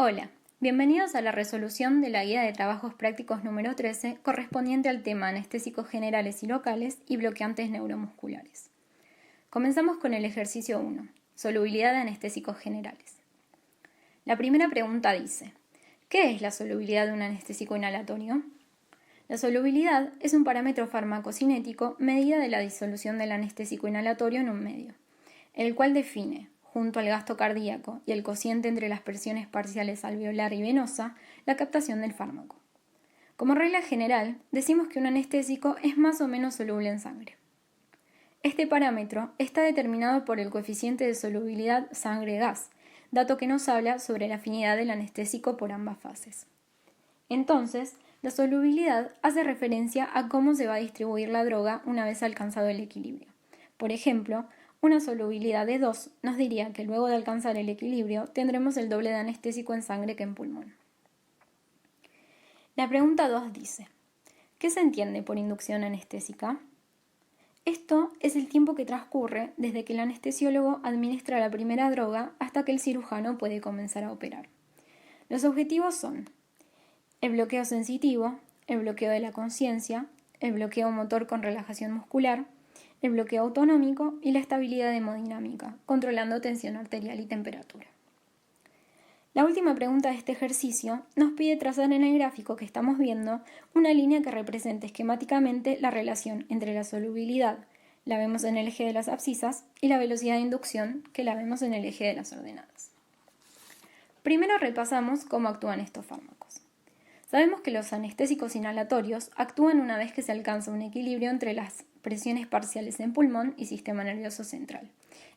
Hola, bienvenidos a la resolución de la Guía de Trabajos Prácticos número 13, correspondiente al tema anestésicos generales y locales y bloqueantes neuromusculares. Comenzamos con el ejercicio 1, solubilidad de anestésicos generales. La primera pregunta dice, ¿qué es la solubilidad de un anestésico inhalatorio? La solubilidad es un parámetro farmacocinético medida de la disolución del anestésico inhalatorio en un medio, el cual define, junto al gasto cardíaco y el cociente entre las presiones parciales alveolar y venosa, la captación del fármaco. Como regla general, decimos que un anestésico es más o menos soluble en sangre. Este parámetro está determinado por el coeficiente de solubilidad sangre-gas, dato que nos habla sobre la afinidad del anestésico por ambas fases. Entonces, la solubilidad hace referencia a cómo se va a distribuir la droga una vez alcanzado el equilibrio. Por ejemplo, una solubilidad de 2 nos diría que luego de alcanzar el equilibrio tendremos el doble de anestésico en sangre que en pulmón. La pregunta 2 dice, ¿qué se entiende por inducción anestésica? Esto es el tiempo que transcurre desde que el anestesiólogo administra la primera droga hasta que el cirujano puede comenzar a operar. Los objetivos son el bloqueo sensitivo, el bloqueo de la conciencia, el bloqueo motor con relajación muscular, el bloqueo autonómico y la estabilidad hemodinámica, controlando tensión arterial y temperatura. La última pregunta de este ejercicio nos pide trazar en el gráfico que estamos viendo una línea que represente esquemáticamente la relación entre la solubilidad, la vemos en el eje de las abscisas, y la velocidad de inducción, que la vemos en el eje de las ordenadas. Primero repasamos cómo actúan estos fármacos. Sabemos que los anestésicos inhalatorios actúan una vez que se alcanza un equilibrio entre las presiones parciales en pulmón y sistema nervioso central,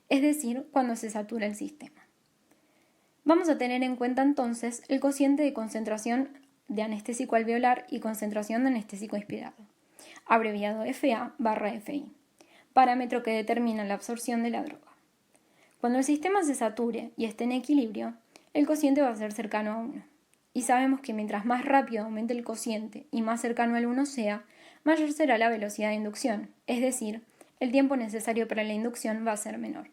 es decir, cuando se satura el sistema. Vamos a tener en cuenta entonces el cociente de concentración de anestésico alveolar y concentración de anestésico inspirado, abreviado FA/FI, parámetro que determina la absorción de la droga. Cuando el sistema se sature y esté en equilibrio, el cociente va a ser cercano a 1. Y sabemos que mientras más rápido aumente el cociente y más cercano al 1 sea, mayor será la velocidad de inducción, es decir, el tiempo necesario para la inducción va a ser menor.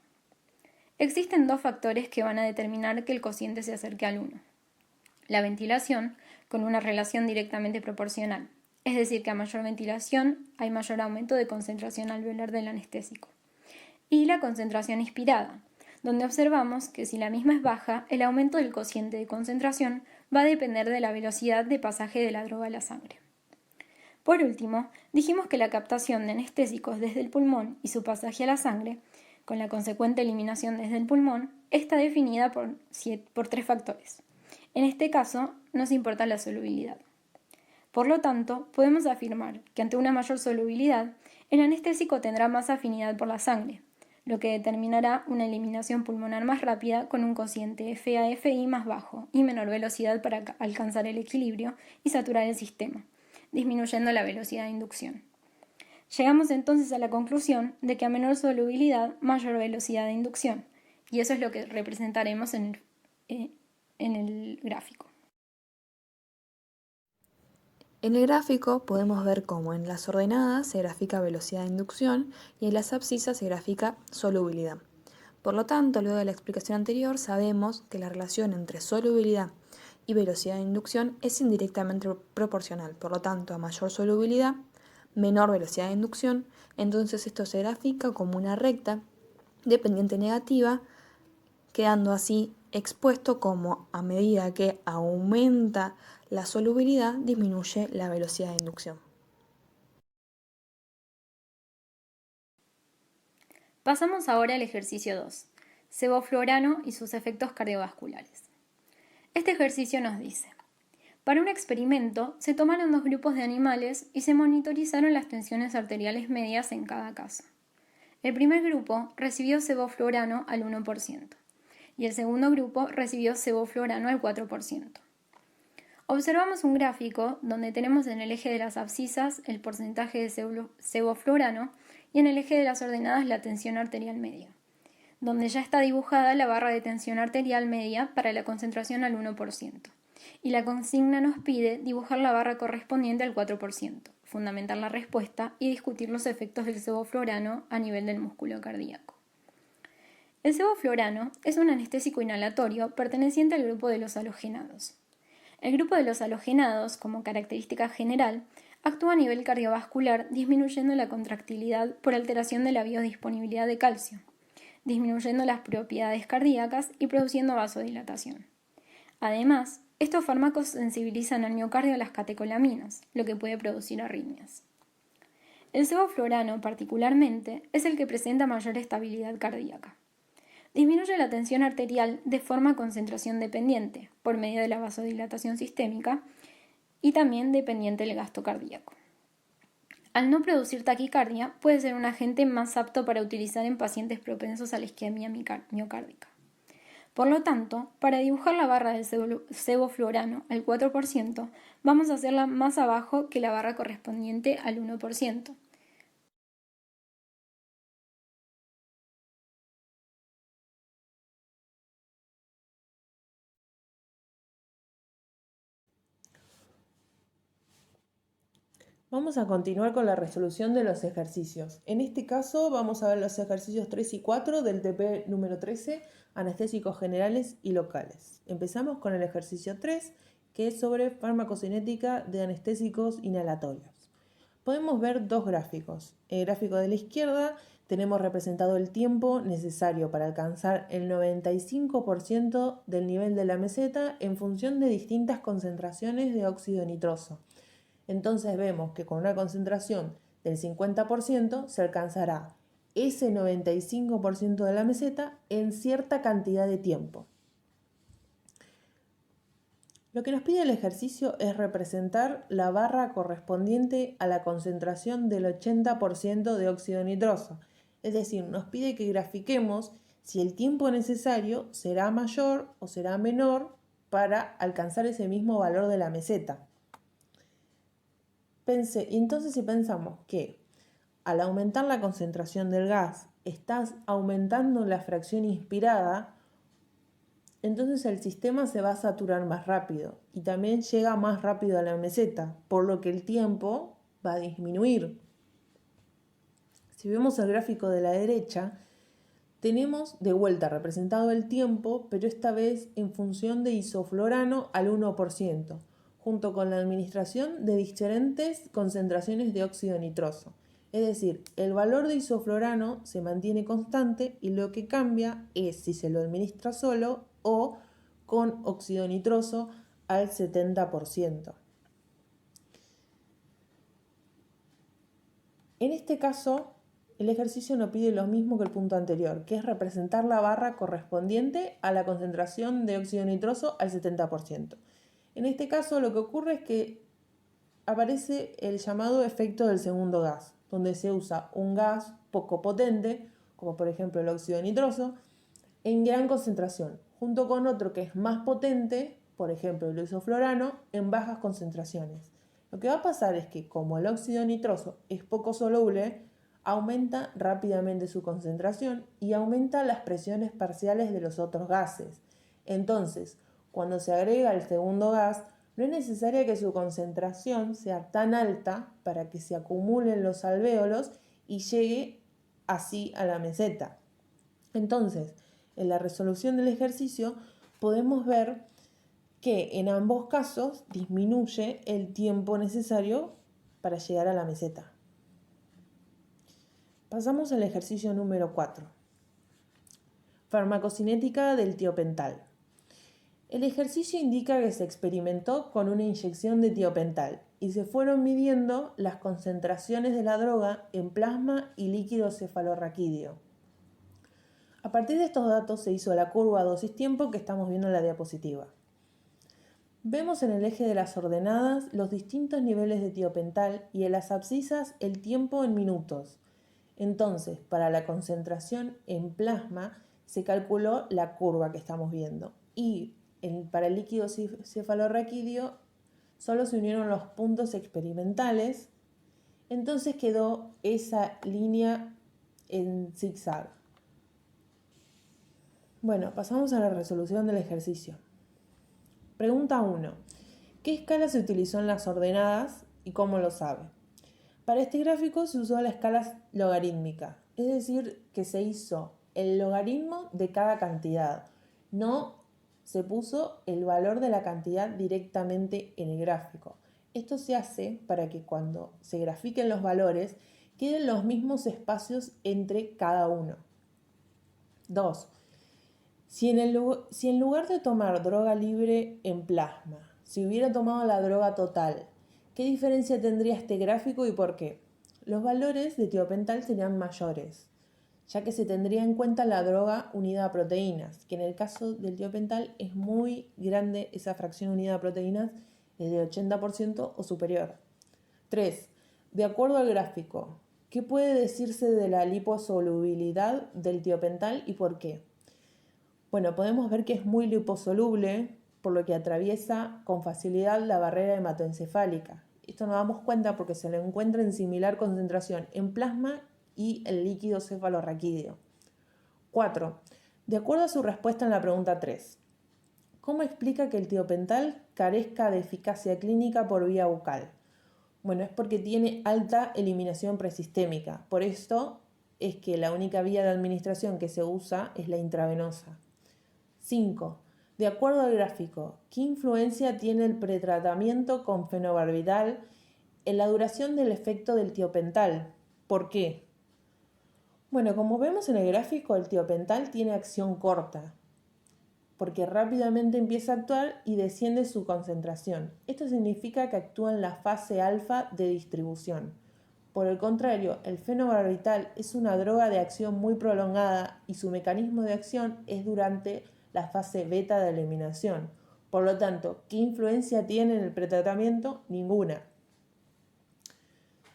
Existen dos factores que van a determinar que el cociente se acerque al 1. La ventilación, con una relación directamente proporcional, es decir, que a mayor ventilación hay mayor aumento de concentración alveolar del anestésico. Y la concentración inspirada, donde observamos que si la misma es baja, el aumento del cociente de concentración va a depender de la velocidad de pasaje de la droga a la sangre. Por último, dijimos que la captación de anestésicos desde el pulmón y su pasaje a la sangre, con la consecuente eliminación desde el pulmón, está definida por 3 factores. En este caso, nos importa la solubilidad. Por lo tanto, podemos afirmar que ante una mayor solubilidad, el anestésico tendrá más afinidad por la sangre, lo que determinará una eliminación pulmonar más rápida con un cociente FA/FI más bajo y menor velocidad para alcanzar el equilibrio y saturar el sistema, disminuyendo la velocidad de inducción. Llegamos entonces a la conclusión de que a menor solubilidad, mayor velocidad de inducción, y eso es lo que representaremos en el gráfico. En el gráfico podemos ver cómo en las ordenadas se grafica velocidad de inducción y en las abscisas se grafica solubilidad. Por lo tanto, luego de la explicación anterior, sabemos que la relación entre solubilidad y velocidad de inducción es indirectamente proporcional. Por lo tanto, a mayor solubilidad, menor velocidad de inducción, entonces esto se grafica como una recta de pendiente negativa, quedando así expuesto como a medida que aumenta la solubilidad disminuye la velocidad de inducción. Pasamos ahora al ejercicio 2, sevoflurano y sus efectos cardiovasculares. Este ejercicio nos dice, para un experimento se tomaron 2 grupos de animales y se monitorizaron las tensiones arteriales medias en cada caso. El primer grupo recibió sevoflurano al 1% y el segundo grupo recibió sevoflurano al 4%. Observamos un gráfico donde tenemos en el eje de las abscisas el porcentaje de sevoflurano y en el eje de las ordenadas la tensión arterial media, donde ya está dibujada la barra de tensión arterial media para la concentración al 1%, y la consigna nos pide dibujar la barra correspondiente al 4%, fundamentar la respuesta y discutir los efectos del sevoflurano a nivel del músculo cardíaco. El sevoflurano es un anestésico inhalatorio perteneciente al grupo de los halogenados. El grupo de los halogenados, como característica general, actúa a nivel cardiovascular disminuyendo la contractilidad por alteración de la biodisponibilidad de calcio, disminuyendo las propiedades cardíacas y produciendo vasodilatación. Además, estos fármacos sensibilizan al miocardio a las catecolaminas, lo que puede producir arritmias. El sevoflurano, particularmente, es el que presenta mayor estabilidad cardíaca. Disminuye la tensión arterial de forma concentración dependiente, por medio de la vasodilatación sistémica, y también dependiente del gasto cardíaco. Al no producir taquicardia, puede ser un agente más apto para utilizar en pacientes propensos a la isquemia miocárdica. Por lo tanto, para dibujar la barra del sevoflurano al 4%, vamos a hacerla más abajo que la barra correspondiente al 1%. Vamos a continuar con la resolución de los ejercicios. En este caso vamos a ver los ejercicios 3 y 4 del TP número 13, anestésicos generales y locales. Empezamos con el ejercicio 3, que es sobre farmacocinética de anestésicos inhalatorios. Podemos ver dos gráficos. En el gráfico de la izquierda tenemos representado el tiempo necesario para alcanzar el 95% del nivel de la meseta en función de distintas concentraciones de óxido nitroso. Entonces vemos que con una concentración del 50% se alcanzará ese 95% de la meseta en cierta cantidad de tiempo. Lo que nos pide el ejercicio es representar la barra correspondiente a la concentración del 80% de óxido nitroso. Es decir, nos pide que grafiquemos si el tiempo necesario será mayor o será menor para alcanzar ese mismo valor de la meseta. Entonces si pensamos que al aumentar la concentración del gas estás aumentando la fracción inspirada, entonces el sistema se va a saturar más rápido y también llega más rápido a la meseta, por lo que el tiempo va a disminuir. Si vemos el gráfico de la derecha, tenemos de vuelta representado el tiempo, pero esta vez en función de isoflurano al 1%. Junto con la administración de diferentes concentraciones de óxido nitroso. Es decir, el valor de isoflurano se mantiene constante y lo que cambia es si se lo administra solo o con óxido nitroso al 70%. En este caso, el ejercicio nos pide lo mismo que el punto anterior, que es representar la barra correspondiente a la concentración de óxido nitroso al 70%. En este caso lo que ocurre es que aparece el llamado efecto del segundo gas, donde se usa un gas poco potente, como por ejemplo el óxido nitroso, en gran concentración, junto con otro que es más potente, por ejemplo el isoflurano, en bajas concentraciones. Lo que va a pasar es que como el óxido nitroso es poco soluble, aumenta rápidamente su concentración y aumenta las presiones parciales de los otros gases. Entonces, cuando se agrega el segundo gas, no es necesario que su concentración sea tan alta para que se acumulen los alvéolos y llegue así a la meseta. Entonces, en la resolución del ejercicio podemos ver que en ambos casos disminuye el tiempo necesario para llegar a la meseta. Pasamos al ejercicio número 4. Farmacocinética del tiopental. El ejercicio indica que se experimentó con una inyección de tiopental y se fueron midiendo las concentraciones de la droga en plasma y líquido cefalorraquídeo. A partir de estos datos se hizo la curva dosis-tiempo que estamos viendo en la diapositiva. Vemos en el eje de las ordenadas los distintos niveles de tiopental y en las abscisas el tiempo en minutos. Entonces, para la concentración en plasma se calculó la curva que estamos viendo y para el líquido cefalorraquídeo solo se unieron los puntos experimentales, entonces quedó esa línea en zigzag. Bueno, pasamos a la resolución del ejercicio. Pregunta 1. ¿Qué escala se utilizó en las ordenadas y cómo lo sabe? Para este gráfico se usó la escala logarítmica, es decir, que se hizo el logaritmo de cada cantidad. No se puso el valor de la cantidad directamente en el gráfico. Esto se hace para que cuando se grafiquen los valores queden los mismos espacios entre cada uno. 2. Si en lugar de tomar droga libre en plasma, si hubiera tomado la droga total, ¿qué diferencia tendría este gráfico y por qué? Los valores de tiopental serían mayores, ya que se tendría en cuenta la droga unida a proteínas, que en el caso del tiopental es muy grande esa fracción unida a proteínas, es de 80% o superior. 3. De acuerdo al gráfico, ¿qué puede decirse de la liposolubilidad del tiopental y por qué? Bueno, podemos ver que es muy liposoluble, por lo que atraviesa con facilidad la barrera hematoencefálica. Esto nos damos cuenta porque se lo encuentra en similar concentración en plasma y el líquido cefalorraquídeo. 4. De acuerdo a su respuesta en la pregunta 3, ¿cómo explica que el tiopental carezca de eficacia clínica por vía bucal? Bueno, es porque tiene alta eliminación presistémica. Por esto es que la única vía de administración que se usa es la intravenosa. 5. De acuerdo al gráfico, ¿qué influencia tiene el pretratamiento con fenobarbital en la duración del efecto del tiopental? ¿Por qué? Bueno, como vemos en el gráfico, el tiopental tiene acción corta, porque rápidamente empieza a actuar y desciende su concentración. Esto significa que actúa en la fase alfa de distribución. Por el contrario, el fenobarbital es una droga de acción muy prolongada y su mecanismo de acción es durante la fase beta de eliminación. Por lo tanto, ¿qué influencia tiene en el pretratamiento? Ninguna.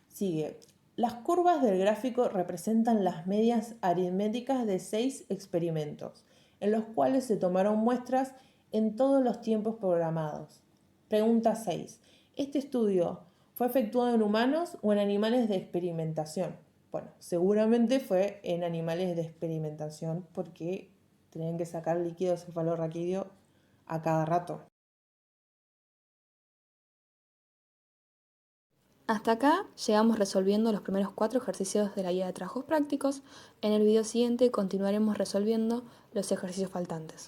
Sigue. Las curvas del gráfico representan las medias aritméticas de 6 experimentos, en los cuales se tomaron muestras en todos los tiempos programados. Pregunta 6. ¿Este estudio fue efectuado en humanos o en animales de experimentación? Bueno, seguramente fue en animales de experimentación porque tenían que sacar líquido cefalorraquídeo a cada rato. Hasta acá llegamos resolviendo los primeros 4 ejercicios de la guía de trabajos prácticos. En el video siguiente continuaremos resolviendo los ejercicios faltantes.